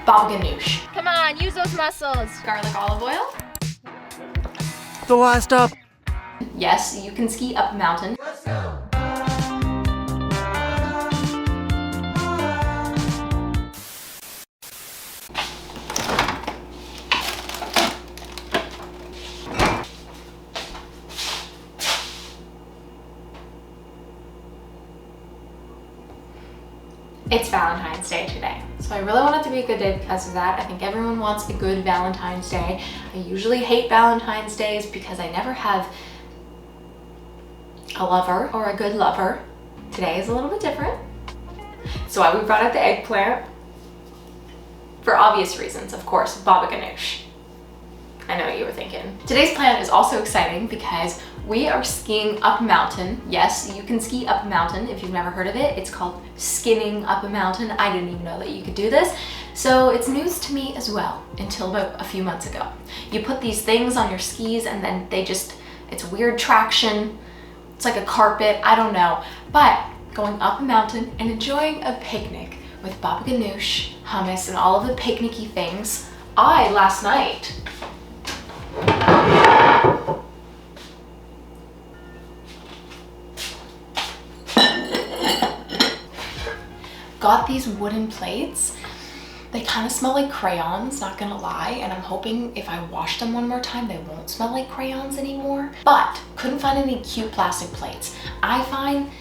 baba ganoush, Come on, use those muscles. garlic olive oil. The last up. Yes, you can ski up a mountain. It's Valentine's Day today, so I really want it to be a good day because of that. I think everyone wants a good Valentine's Day. I usually hate Valentine's Days because I never have a lover or a good lover. Today is a little bit different. So why we brought out the eggplant? For obvious reasons, of course, baba ganoush. I know what you were thinking. Today's plan is also exciting because we are skiing up a mountain. Yes, you can ski up a mountain if you've never heard of it. It's called skinning up a mountain. I didn't even know that you could do this. So it's news to me as well until about a few months ago. You put these things on your skis and then it's weird traction. It's like a carpet, I don't know. But going up a mountain and enjoying a picnic with baba ganoush, hummus, and all of the picnicky things. Last night, got these wooden plates. They kind of smell like crayons, not gonna lie, and I'm hoping if I wash them one more time, they won't smell like crayons anymore. But couldn't find any cute plastic plates. I find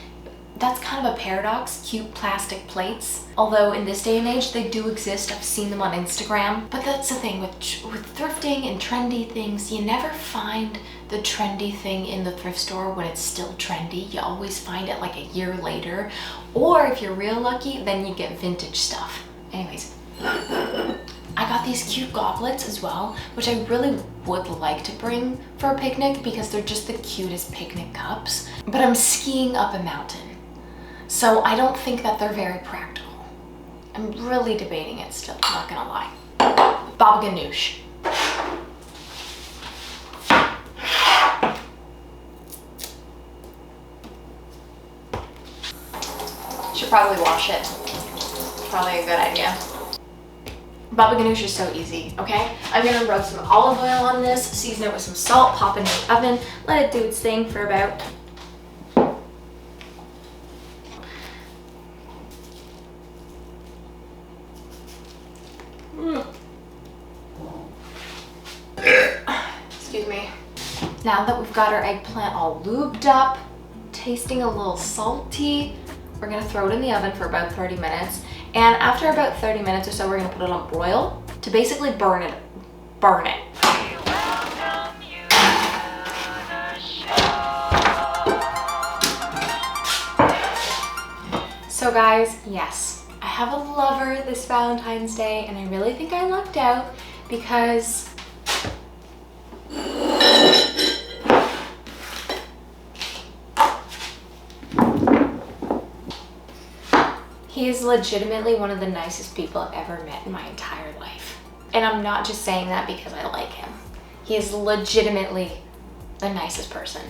that's kind of a paradox, cute plastic plates. Although in this day and age, they do exist. I've seen them on Instagram. But that's the thing with thrifting and trendy things, you never find the trendy thing in the thrift store when it's still trendy. You always find it like a year later. Or if you're real lucky, then you get vintage stuff. Anyways, I got these cute goblets as well, which I really would like to bring for a picnic because they're just the cutest picnic cups. But I'm skiing up a mountain, so I don't think that they're very practical. I'm really debating it still, not gonna lie. Baba ganoush. Should probably wash it. Probably a good idea. Baba ganoush is so easy, okay? I'm gonna rub some olive oil on this, season it with some salt, pop it in the oven, let it do its thing for about excuse me. Now that we've got our eggplant all lubed up, tasting a little salty, we're gonna throw it in the oven for about 30 minutes. And after about 30 minutes or so, we're gonna put it on broil to basically burn it. So guys, yes, I have a lover this Valentine's Day, and I really think I lucked out because he is legitimately one of the nicest people I've ever met in my entire life. And I'm not just saying that because I like him. He is legitimately the nicest person.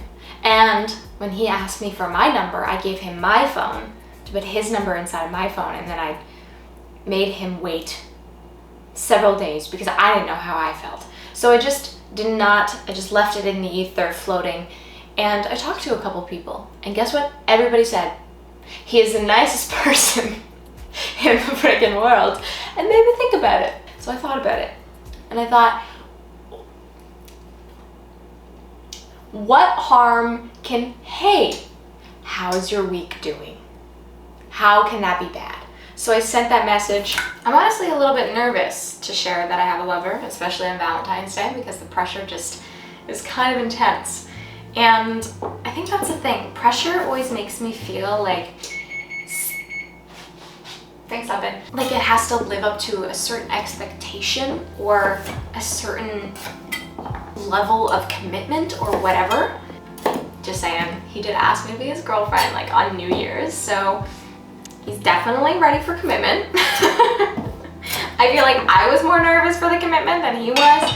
And when he asked me for my number, I gave him my phone to put his number inside of my phone, and then I made him wait several days because I didn't know how I felt. So I just left it in the ether floating. And I talked to a couple people, and guess what? Everybody said, he is the nicest person in the freaking world, and made me think about it. So I thought about it, and I thought, what harm can, hey, how's your week doing? How can that be bad? So I sent that message. I'm honestly a little bit nervous to share that I have a lover, especially on Valentine's Day, because the pressure just is kind of intense. And I think that's the thing. Pressure always makes me feel like, thanks, Evan, like it has to live up to a certain expectation or a certain level of commitment or whatever. Just saying, he did ask me to be his girlfriend like on New Year's, so he's definitely ready for commitment. I feel like I was more nervous for the commitment than he was.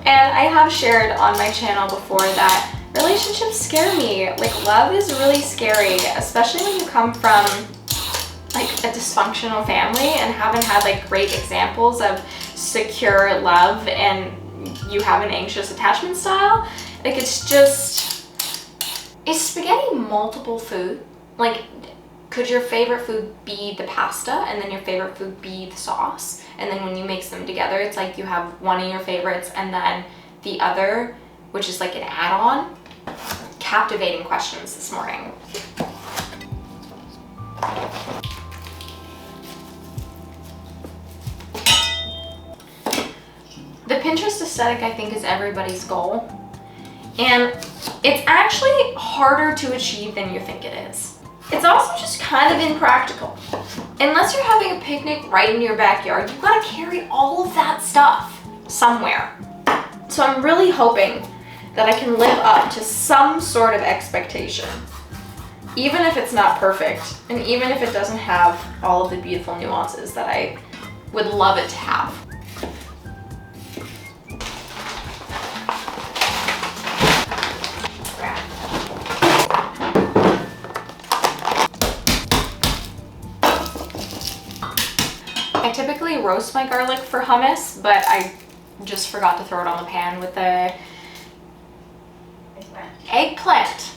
And I have shared on my channel before that relationships scare me. Like, love is really scary, especially when you come from like a dysfunctional family and haven't had like great examples of secure love and you have an anxious attachment style, like it's just, is spaghetti multiple food? Like, could your favorite food be the pasta and then your favorite food be the sauce? And then when you mix them together, it's like you have one of your favorites and then the other, which is like an add-on. Captivating questions this morning. The Pinterest aesthetic, I think, is everybody's goal. And it's actually harder to achieve than you think it is. It's also just kind of impractical. Unless you're having a picnic right in your backyard, you've got to carry all of that stuff somewhere. So I'm really hoping that I can live up to some sort of expectation. Even if it's not perfect, and even if it doesn't have all of the beautiful nuances that I would love it to have. I typically roast my garlic for hummus, but I just forgot to throw it on the pan with the eggplant.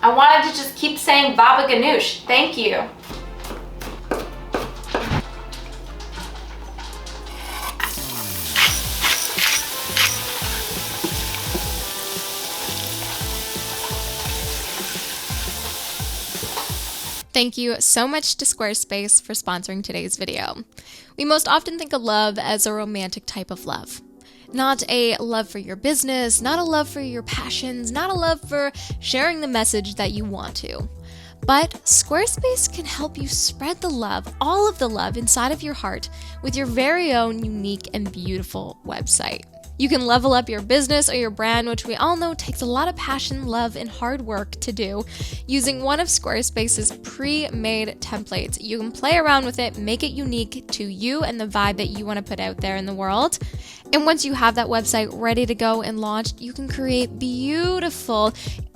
I wanted to just keep saying baba ganoush. Thank you. Thank you so much to Squarespace for sponsoring today's video. We most often think of love as a romantic type of love. Not a love for your business, not a love for your passions, not a love for sharing the message that you want to. But Squarespace can help you spread the love, all of the love inside of your heart with your very own unique and beautiful website. You can level up your business or your brand, which we all know takes a lot of passion, love, and hard work to do, using one of Squarespace's pre-made templates. You can play around with it, make it unique to you and the vibe that you want to put out there in the world. And once you have that website ready to go and launched, you can create beautiful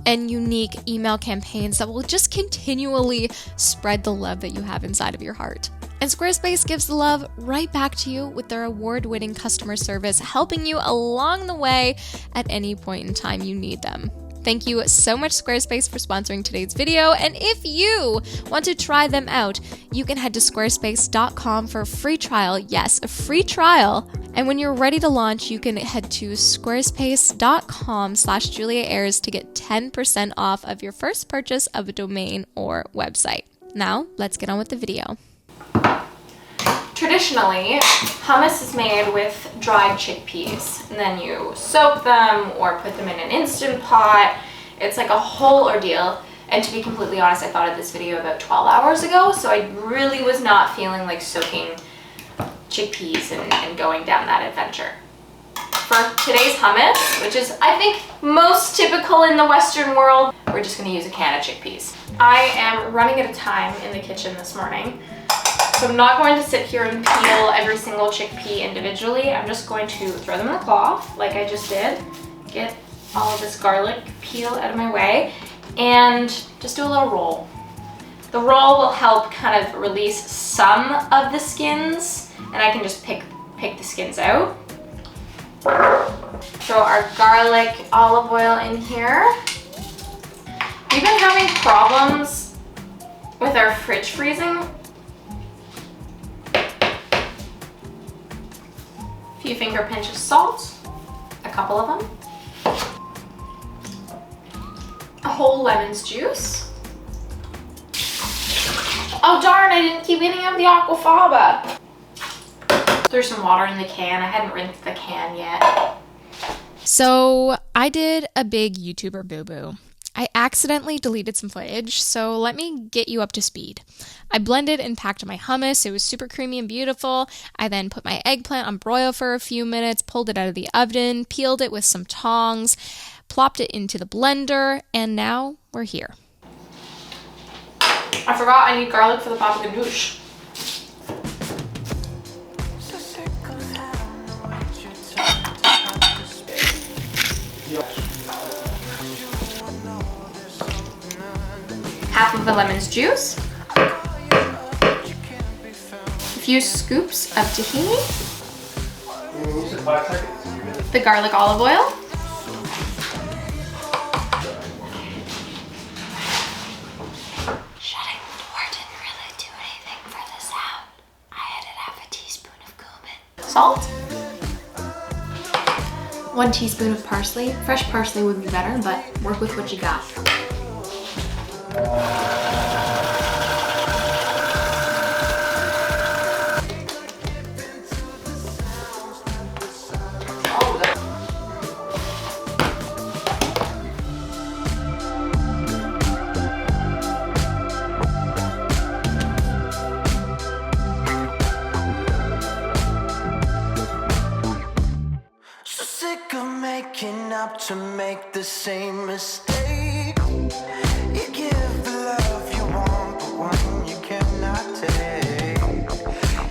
and unique email campaigns that will just continually spread the love that you have inside of your heart. And Squarespace gives the love right back to you with their award-winning customer service, helping you along the way at any point in time you need them. Thank you so much, Squarespace, for sponsoring today's video. And if you want to try them out, you can head to squarespace.com for a free trial. Yes, a free trial. And when you're ready to launch, you can head to squarespace.com/JuliaAyers to get 10% off of your first purchase of a domain or website. Now, let's get on with the video. Traditionally, hummus is made with dried chickpeas, and then you soak them or put them in an Instant Pot. It's like a whole ordeal. And to be completely honest, I thought of this video about 12 hours ago, so I really was not feeling like soaking chickpeas and going down that adventure. For today's hummus, which is, I think, most typical in the Western world, we're just gonna use a can of chickpeas. I am running out of time in the kitchen this morning, so I'm not going to sit here and peel every single chickpea individually. I'm just going to throw them in the cloth, like I just did, get all of this garlic peel out of my way, and just do a little roll. The roll will help kind of release some of the skins, and I can just pick the skins out. Throw our garlic, olive oil in here. We've been having problems with our fridge freezing. A few finger pinch of salt, a couple of them. A whole lemon's juice. Oh darn, I didn't keep any of the aquafaba. There's some water in the can. I hadn't rinsed the can yet. So I did a big YouTuber boo-boo. I accidentally deleted some footage, so let me get you up to speed. I blended and packed my hummus. It was super creamy and beautiful. I then put my eggplant on broil for a few minutes, pulled it out of the oven, peeled it with some tongs, plopped it into the blender, and now we're here. I forgot I need garlic for the baba ganoush. Half of the lemon's juice. few scoops of tahini, the garlic olive oil, shutting the door didn't really do anything for the sound. I added half a teaspoon of cumin, salt, 1 teaspoon of parsley. Fresh parsley would be better, but work with what you got. To make the same mistake. You give the love you want, but one you cannot take.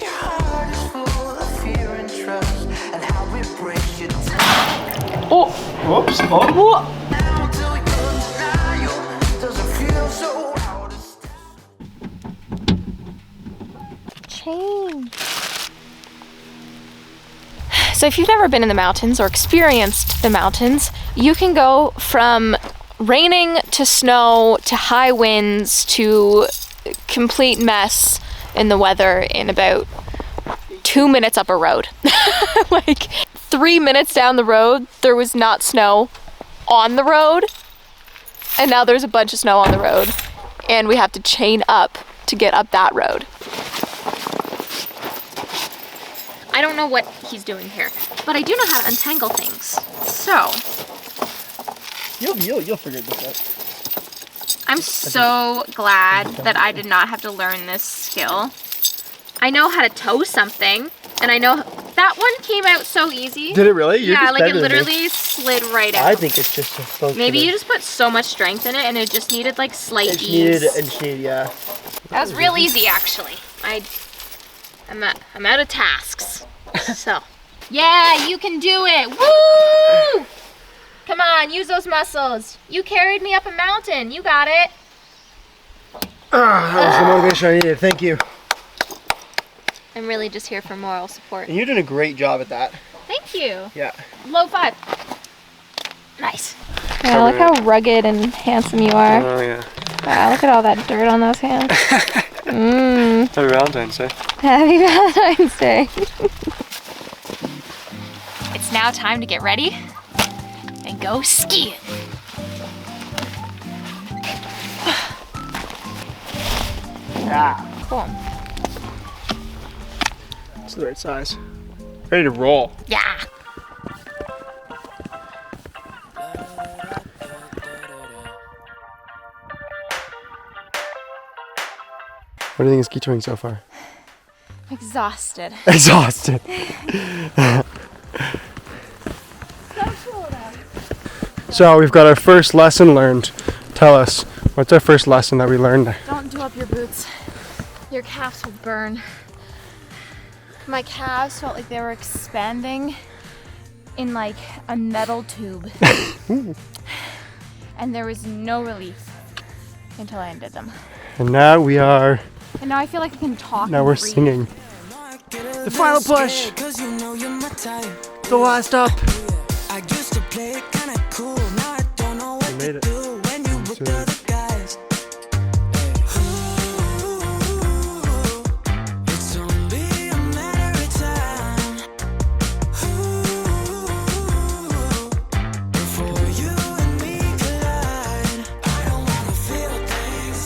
Your heart is full of fear and trust, and how it breaks you down. Oh! Whoops! Oh! Now till we couldn't deny you, doesn't feel so out of step. Change. So if you've never been in the mountains or experienced the mountains, you can go from raining to snow to high winds to complete mess in the weather in about 2 minutes up a road. Like 3 minutes down the road, there was not snow on the road, and now there's a bunch of snow on the road, and we have to chain up to get up that road. I don't know what he's doing here, but I do know how to untangle things. So You'll figure this out. I'm so glad that I did not have to learn this skill. I know how to tow something, and I know that one came out so easy. Did it really? You're yeah, just like it better than me. literally slid right out. I think it's just supposed to. Maybe you just put so much strength in it, and it just needed like slight ease. It just needed, yeah. That was real easy, actually. I'm out of tasks. So, yeah, you can do it. Woo! Come on, use those muscles. You carried me up a mountain. You got it. That was the motivation I needed. Thank you. I'm really just here for moral support. And you're doing a great job at that. Thank you. Yeah. Low 5. Nice. Yeah, look how rugged and handsome you are. Oh yeah. Wow, look at all that dirt on those hands. Happy Valentine's Day. Happy Valentine's Day. It's now time to get ready and go skiing. Yeah. Cool. It's the right size. Ready to roll. Yeah. What do you think of ski touring so far? Exhausted. Exhausted. So we've got our first lesson learned. Tell us, what's our first lesson that we learned? Don't do up your boots. Your calves will burn. My calves felt like they were expanding in like a metal tube. And there was no relief until I undid them. And now we are, And now I feel like I can talk. now and we're breathe. singing. The final push. The last up. I used to play it kinda cool. Now I don't know what made to it. do when you with So- other guys. It's only a matter of time. Before you and me collide. I don't wanna feel things,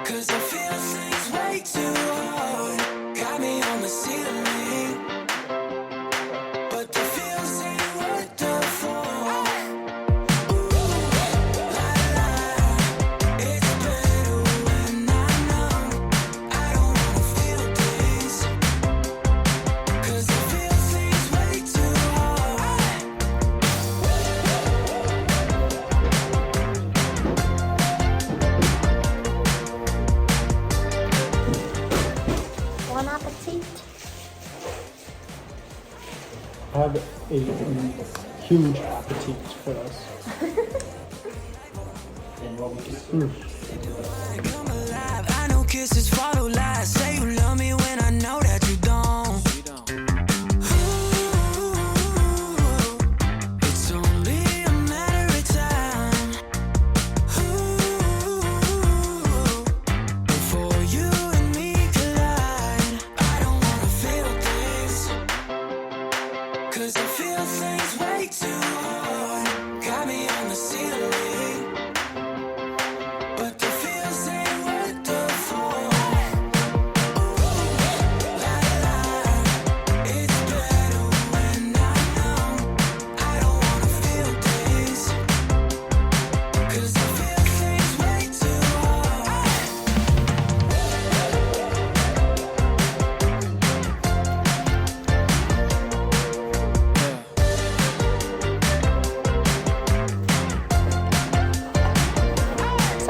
'cause I feel things way too hard. Got me on the ceiling, but the feels ain't worth the fall. It's better when I know I don't wanna feel things, 'cause I feel things way too hard. Bon appetit. Have a huge appetite for us. Come alive. I know kisses follow lies. Say you love me when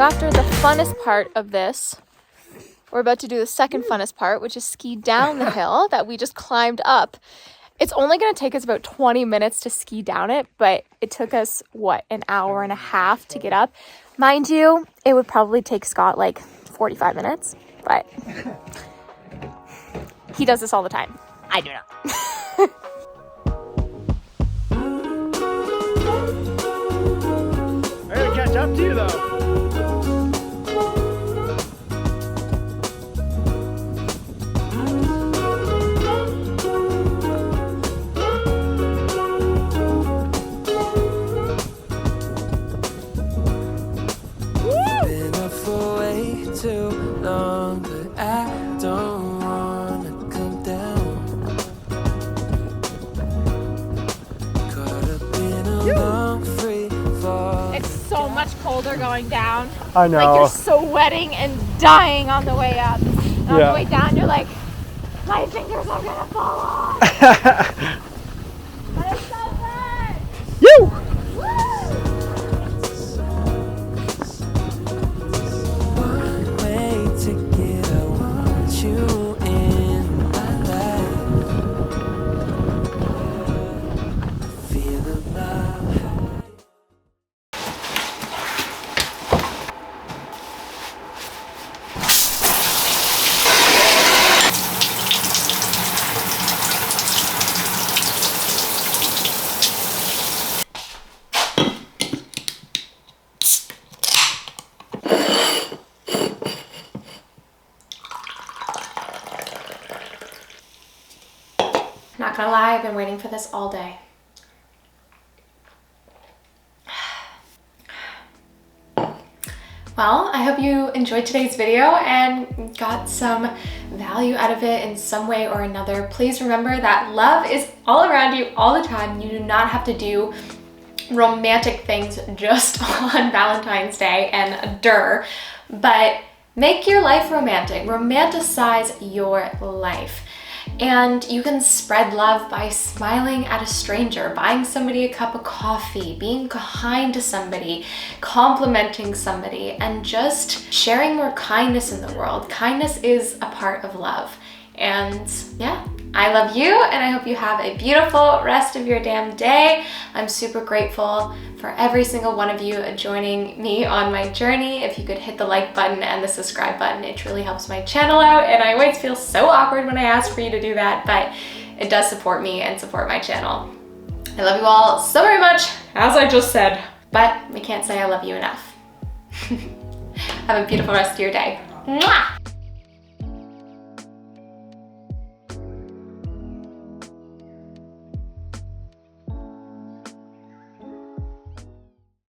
after the funnest part of this, we're about to do the second funnest part, which is ski down the hill that we just climbed up. It's only going to take us about 20 minutes to ski down it, but it took us, what, an hour and a half to get up. Mind you, it would probably take Scott like 45 minutes, but he does this all the time. I do not. I gotta catch up to you though. Been up for way too long, but I don't wanna come down. Caught up in a long free fall. It's so much colder going down. I know. Like you're sweating and dying on the way up. And on Yeah. the way down, you're like, my fingers are gonna fall off. But it's so fun. You! One way ticket, I want you in my life. Feel alive. Not gonna lie, I've been waiting for this all day. Well, I hope you enjoyed today's video and got some value out of it in some way or another. Please remember that love is all around you all the time. You do not have to do romantic things just on Valentine's Day and but make your life romantic. Romanticize your life. And you can spread love by smiling at a stranger, buying somebody a cup of coffee, being kind to somebody, complimenting somebody, and just sharing more kindness in the world. Kindness is a part of love. And yeah, I love you, and I hope you have a beautiful rest of your damn day. I'm super grateful for every single one of you joining me on my journey. If you could hit the like button and the subscribe button, it truly helps my channel out, and I always feel so awkward when I ask for you to do that, but it does support me and support my channel. I love you all so very much, as I just said, but we can't say I love you enough. Have a beautiful rest of your day. Mwah!